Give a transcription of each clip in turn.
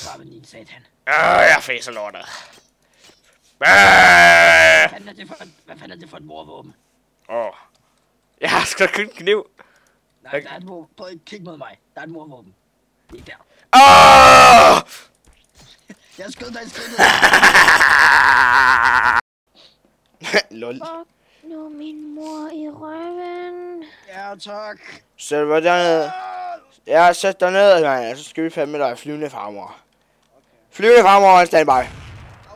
trappen, din satan. Jeg fæser lortet. Hvad fanden er det for et morvåben? Jeg har sgu da kun kniv. Nej, der er et morvåben. Prøv at kigge mod mig. Der er et morvåben. Lige der. Jeg skød dig i skridtet. Lol. Fuck nu min mor i røven. Ja, tak. Så var dernede. Ja, sæt dig ned, mand. Så skal vi fandme dig flyvende farmor. Flyvende farmor, standby. Åh,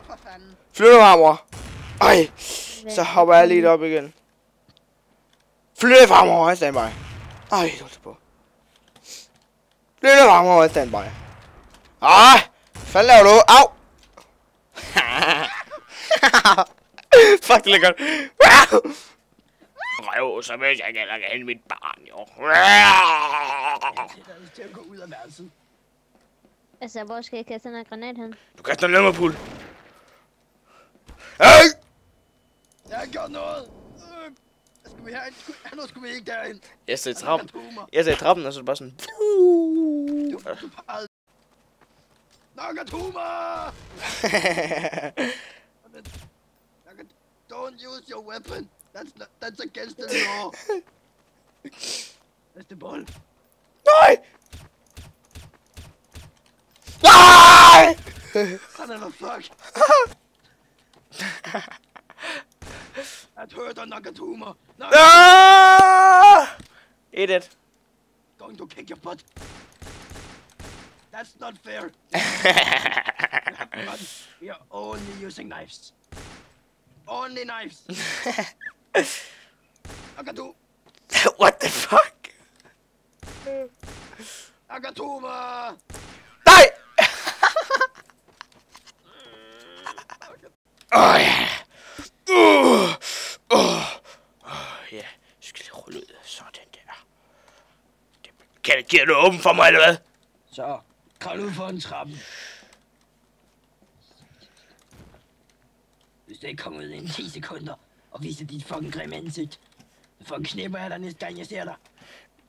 for fanden. Flyvende farmor. Ej, så hopper jeg lige op igen. Flyvende farmor, standby. Ej, du er på. Flyvende farmor, standby. Hvad laver du? Au! Fuck, det er godt. Røv, så hvis jeg gælder hen mit barn, jo. Jeg er til at gå ud af værelset. Altså, hvor skal jeg kaste den her granat hen? Du kaster en lemmerpul. Hey! Jeg har gjort noget. Skal vi herind? Nu skal vi ikke derind. Jeg sidder i trappen, og så er det bare sådan... Du pegede. Nakatuma! Don't use your weapon. That's against the law. Næste bold. Nej! Nej! Son of a fuck. I'd heard on Nakatuma. Eat it. Going to kick your butt. That's not fair. We are only using knives. Only knives. Nakatu. What the fuck? Nakatuma. Nej! Ja. Ja, skal lige rulle ud. Sådan der. Giver du åben for mig, eller hvad? Så, kravl ud for en trappe. Hvis du ikke kommer ud i 10 sekunder og viser dit fucking grimme ansigt, så fucking knipper jeg dig næste gang, jeg ser dig.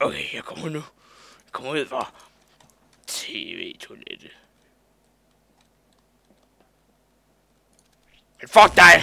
Okay, jeg kommer nu. Jeg kommer ud for TV-toilettet. Men fuck dig!